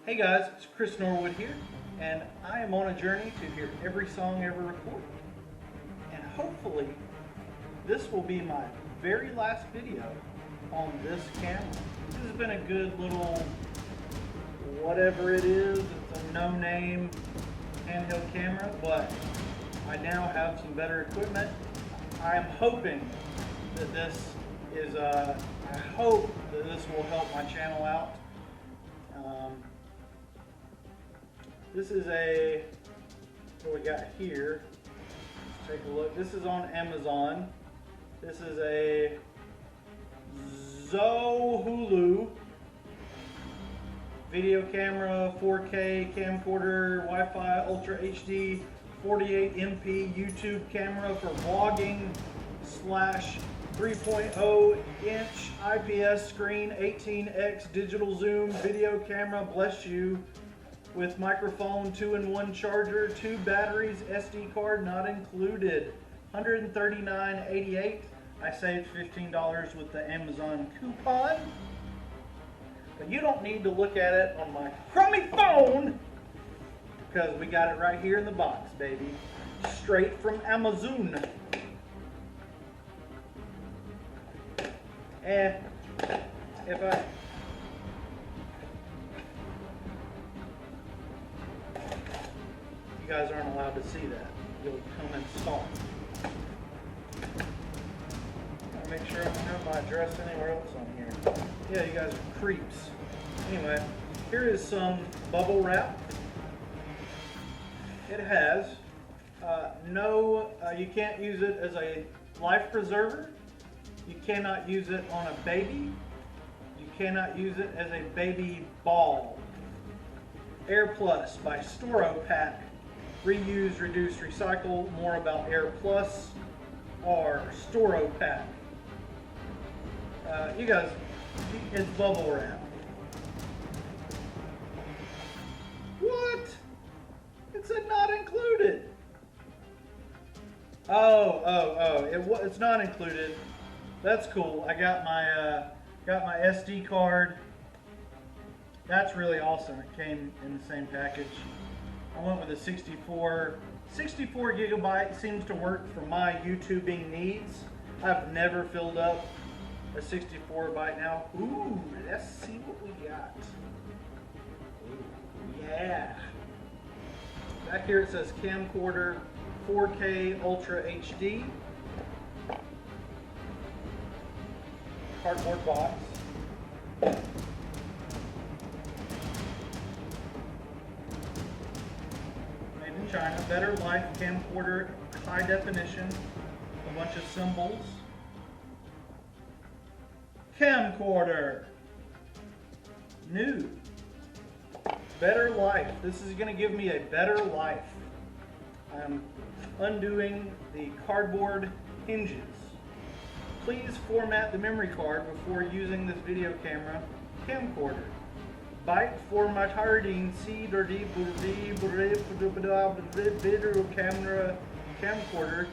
Hey guys, it's Chris Norwood here, and I am on a journey to hear every song ever recorded. And hopefully, this will be my very last video on this camera. This has been a good little, whatever it is, it's a no-name handheld camera, but I now have some better equipment. I'm hoping that this is, I hope that this will help my channel out. This is what we got here. Let's take a look. This is on Amazon. This is a Zohulu video camera, 4K camcorder, Wi-Fi, Ultra HD, 48 MP YouTube camera for vlogging / 3.0 inch IPS screen, 18x digital zoom video camera, bless you, with microphone, 2-in-1 charger, 2 batteries, SD card not included, $139.88. I saved $15 with the Amazon coupon. But you don't need to look at it on my crummy phone because we got it right here in the box, baby. Straight from Amazon. And if I you guys aren't allowed to see that. You'll come and stalk. I'll make sure I don't have my address anywhere else on here. Yeah, you guys are creeps. Anyway, here is some bubble wrap. It has you can't use it as a life preserver. You cannot use it on a baby. You cannot use it as a baby ball. Air Plus by Storopack. Reuse, reduce, recycle. More about Air Plus or Storopack. You guys, it's bubble wrap. What? It said not included. It's not included. That's cool. I got my SD card. That's really awesome. It came in the same package. I went with a 64 gigabyte. Seems to work for my YouTubing needs. I've never filled up a 64 byte now. Ooh, let's see what we got. Ooh, yeah. Back here it says Camcorder 4K Ultra HD. Cardboard box. China, Better Life camcorder, high definition, a bunch of symbols. Camcorder, new, Better Life. This is going to give me a better life. I'm undoing the cardboard hinges. Please format the memory card before using this video camcorder. Byte formatting C/D video camcorder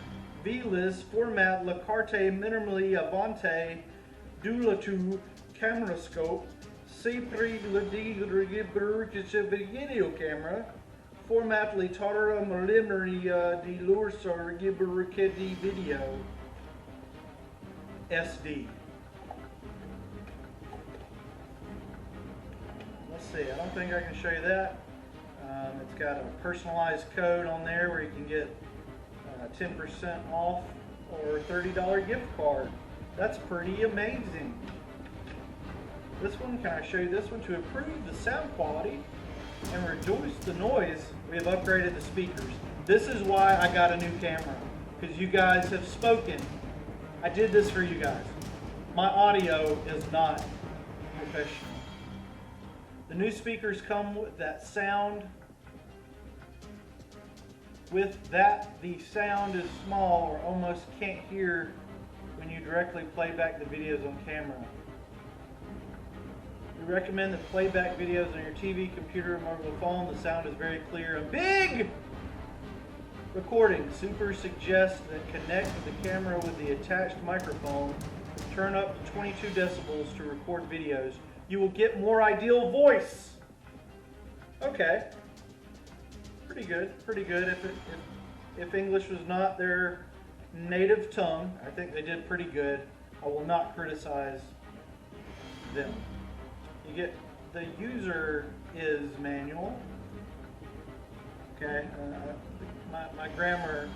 VLIS format la carte minimally avante dulatu camera scope C3 video camera format li tara memory di lursor giberkedi video SD. Let's see, I don't think I can show you that. It's got a personalized code on there where you can get 10% off or $30 gift card. That's pretty amazing. This one, can I show you this one? To improve the sound quality and reduce the noise, we have upgraded the speakers. This is why I got a new camera, because you guys have spoken. I did this for you guys. My audio is not professional. The new speakers come with that sound. With that, the sound is small or almost can't hear when you directly play back the videos on camera. We recommend that playback videos on your TV, computer, or mobile phone. The sound is very clear and big. Recording. Super suggests that connect the camera with the attached microphone. Turn up to 22 decibels to record videos. You will get more ideal voice. Okay. Pretty good, pretty good. If English was not their native tongue, I think they did pretty good. I will not criticize them. You get the user is manual. Okay, my grammar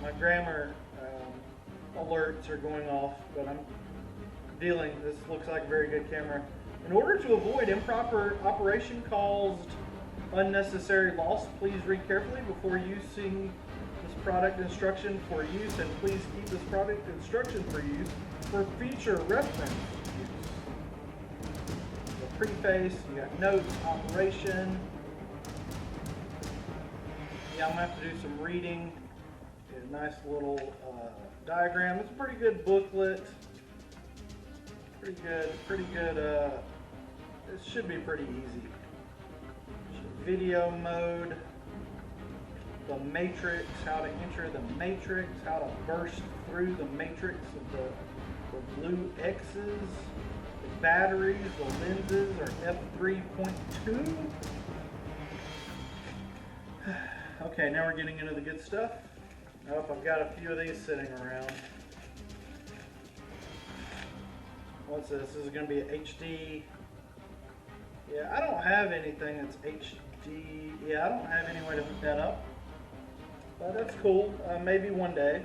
alerts are going off, but I'm dealing. This looks like a very good camera. In order to avoid improper operation caused unnecessary loss, please read carefully before using this product instruction for use, and please keep this product instruction for use for future reference use. The preface, you got notes, operation. Yeah, I'm gonna have to do some reading. Get a nice little diagram. It's a pretty good booklet. Pretty good. It should be pretty easy. Video mode, the matrix, how to enter the matrix, how to burst through the matrix of the blue X's, the batteries, the lenses are f3.2. Okay, now we're getting into the good stuff. Nope, I've got a few of these sitting around. What's this? This is going to be an HD. Yeah, I don't have anything that's HD. Yeah, I don't have any way to hook that up. But that's cool. Maybe one day.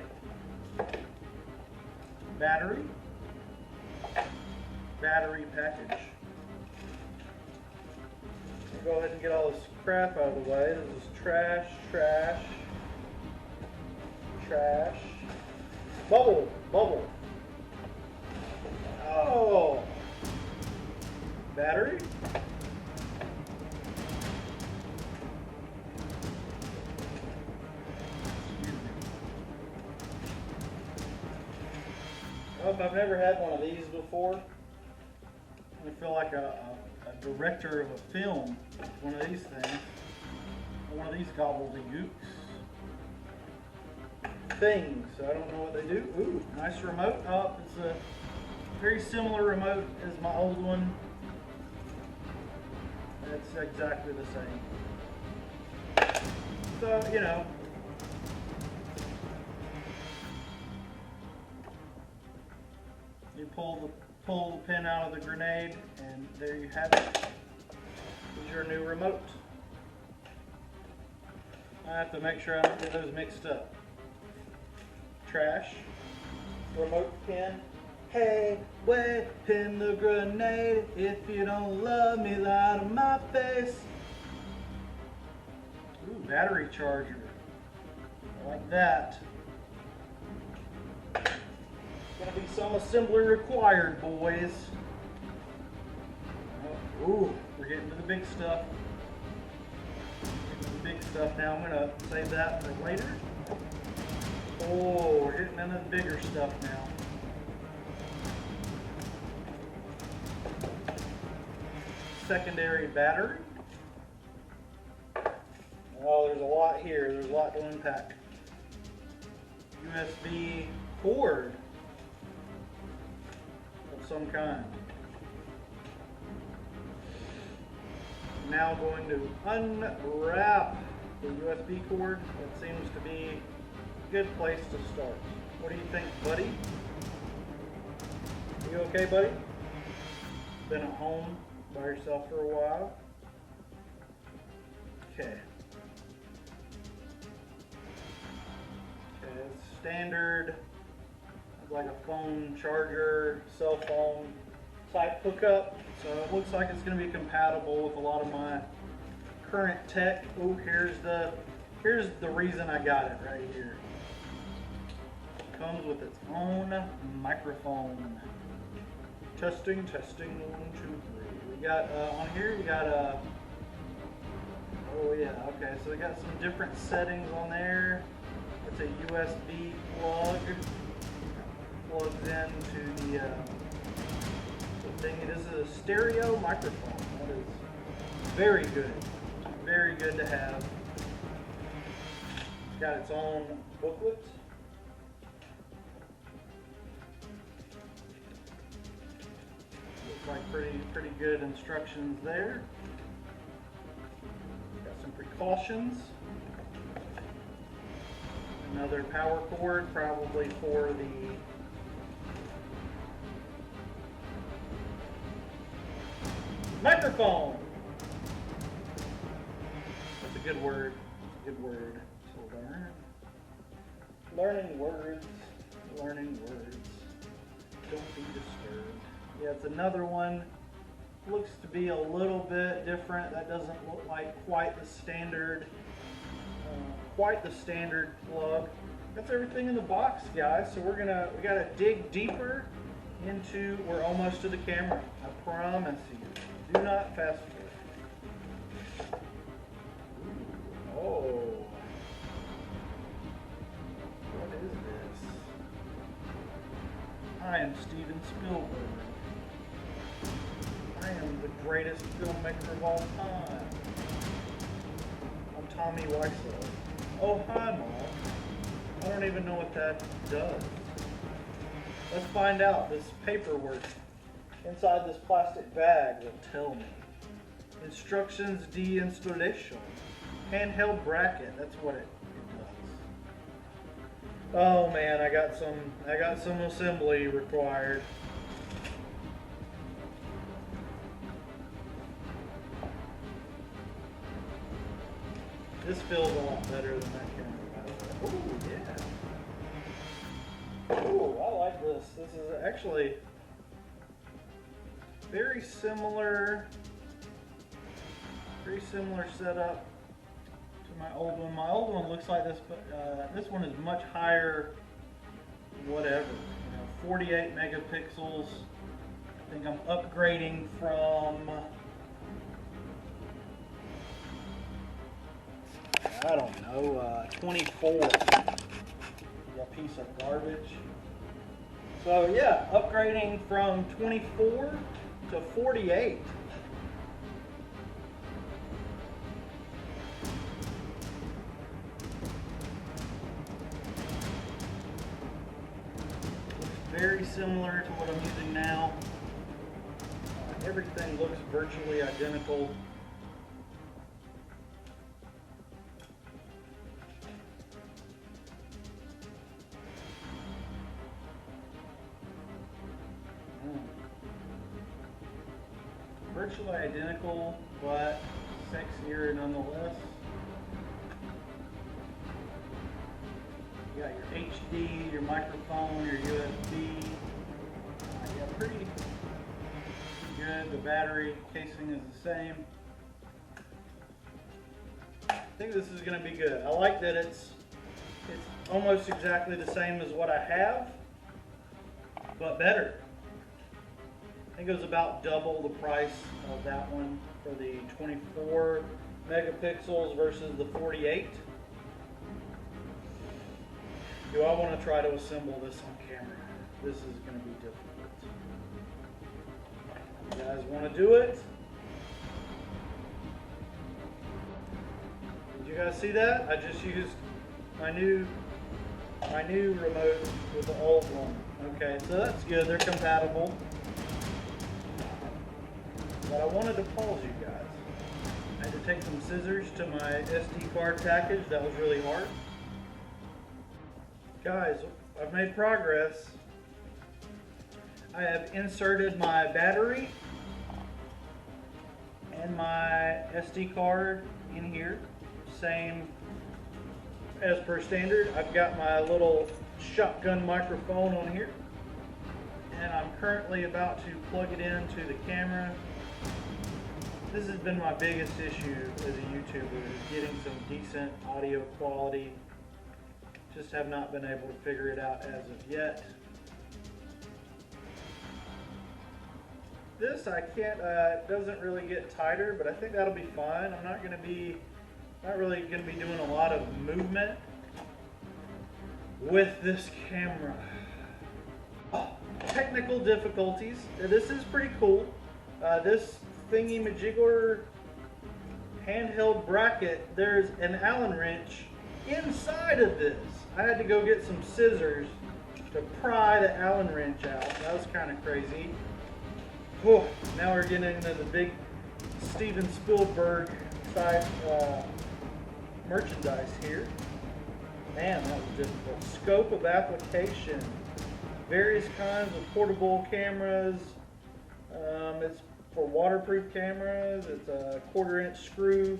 Battery. Battery package. I'll go ahead and get all this crap out of the way. This is trash, trash, trash. Bubble, bubble. Oh. Battery. Well, I've never had one of these before. I feel like a director of a film with one of these things. One of these gobbledygooks things. I don't know what they do. Ooh, nice remote. Oh, it's a very similar remote as my old one. It's exactly the same. So, you know. You pull the pin out of the grenade, and there you have it. This is your new remote. I have to make sure I don't get those mixed up. Trash. Remote pin. Hey, wait, pin the grenade. If you don't love me, lie to my face. Ooh, battery charger. I like that. Gonna be some assembly required, boys. Ooh, we're getting to the big stuff. The big stuff now. I'm gonna save that for later. Oh, we're getting into the bigger stuff now. Secondary battery. Oh, there's a lot here. There's a lot to unpack. USB cord of some kind. Now going to unwrap the USB cord. That seems to be a good place to start. What do you think, buddy? Are you okay, buddy? Been at home by yourself for a while? Okay. Okay, it's standard, like a phone charger, cell phone type hookup. So it looks like it's going to be compatible with a lot of my current tech. Oh, here's the reason I got it right here. It comes with its own microphone. Testing, 1, 2, 3. We got on here. We got a. Oh yeah. Okay. So we got some different settings on there. It's a USB plug. Plugs into the thing. It is a stereo microphone. That is very good. Very good to have. It's got its own booklet. Looks like pretty good instructions there. Got some cautions. Another power cord, probably for the microphone. That's a good word. Good word to learn. Learning words. Learning words. Don't be disturbed. Yeah, it's another one. Looks to be a little bit different. That doesn't look like quite the standard plug. That's everything in the box, guys. So we gotta dig deeper into. We're almost to the camera. I promise you. Do not fast forward. Oh. What is this? I am Steven Spielberg. I am the greatest filmmaker of all time. I'm Tommy Wiseau. Oh, hi, Mom. I don't even know what that does. Let's find out. This paperwork inside this plastic bag will tell me. Instructions de-installation. Handheld bracket. That's what it does. Oh man, I got some assembly required. This feels a lot better than that camera. Oh yeah. Oh, I like this. This is actually very similar setup to my old one. My old one looks like this, but this one is much higher. Whatever, 48 megapixels. I think I'm upgrading from, I don't know, 24. A piece of garbage. So yeah, upgrading from 24 to 48. Very similar to what I'm using now. Everything looks virtually identical. Virtually identical, but sexier nonetheless. You got your HD, your microphone, your USB. Yeah, pretty good. The battery casing is the same. I think this is going to be good. I like that it's almost exactly the same as what I have, but better. I think it was about double the price of that one for the 24 megapixels versus the 48. Do I want to try to assemble this on camera? This is going to be difficult. You guys want to do it? Did you guys see that? I just used my new remote with the old one. Okay, so that's good. They're compatible. But I wanted to pause you guys. I had to take some scissors to my SD card package. That was really hard. Guys, I've made progress. I have inserted my battery and my SD card in here. Same as per standard. I've got my little shotgun microphone on here. And I'm currently about to plug it into the camera. This has been my biggest issue as a YouTuber, is getting some decent audio quality. Just have not been able to figure it out as of yet. This I can't, it doesn't really get tighter, but I think that'll be fine. I'm not really going to be doing a lot of movement with this camera. Oh, technical difficulties. This is pretty cool. This thingy-majigger handheld bracket, there's an Allen wrench inside of this. I had to go get some scissors to pry the Allen wrench out. That was kind of crazy. Whew, now we're getting into the big Steven Spielberg type merchandise here. Man, that was difficult. Scope of application. Various kinds of portable cameras. It's for waterproof cameras. It's a 1/4-inch screw.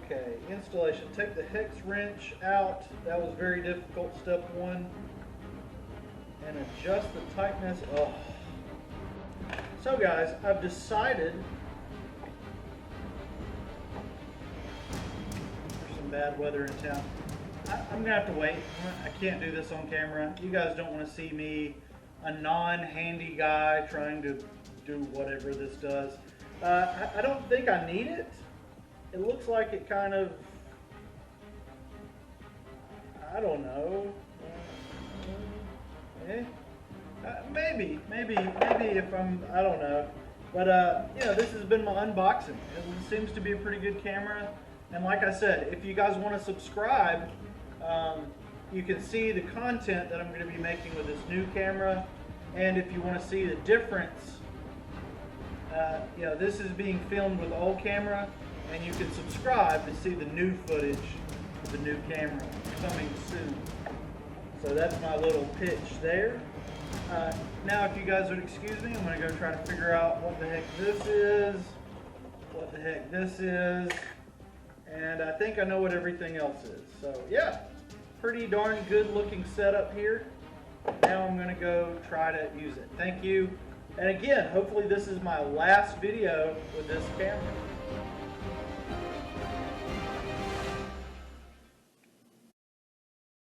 Okay, installation. Take the hex wrench out. That was very difficult, step 1. And adjust the tightness. Oh. So guys, I've decided there's some bad weather in town. I'm gonna have to wait. I can't do this on camera. You guys don't want to see me, a non-handy guy, trying to do whatever this does. I don't think I need it. It looks like it kind of, I don't know. Maybe if I don't know. But you know, this has been my unboxing. It seems to be a pretty good camera. And like I said, if you guys want to subscribe, you can see the content that I'm going to be making with this new camera. And if you want to see the difference, you know, this is being filmed with the old camera, and you can subscribe to see the new footage of the new camera coming soon. So that's my little pitch there. Now, if you guys would excuse me, I'm going to go try to figure out what the heck this is, what the heck this is, and I think I know what everything else is. So yeah, pretty darn good looking setup here. Now I'm going to go try to use it. Thank you. And again, hopefully this is my last video with this camera.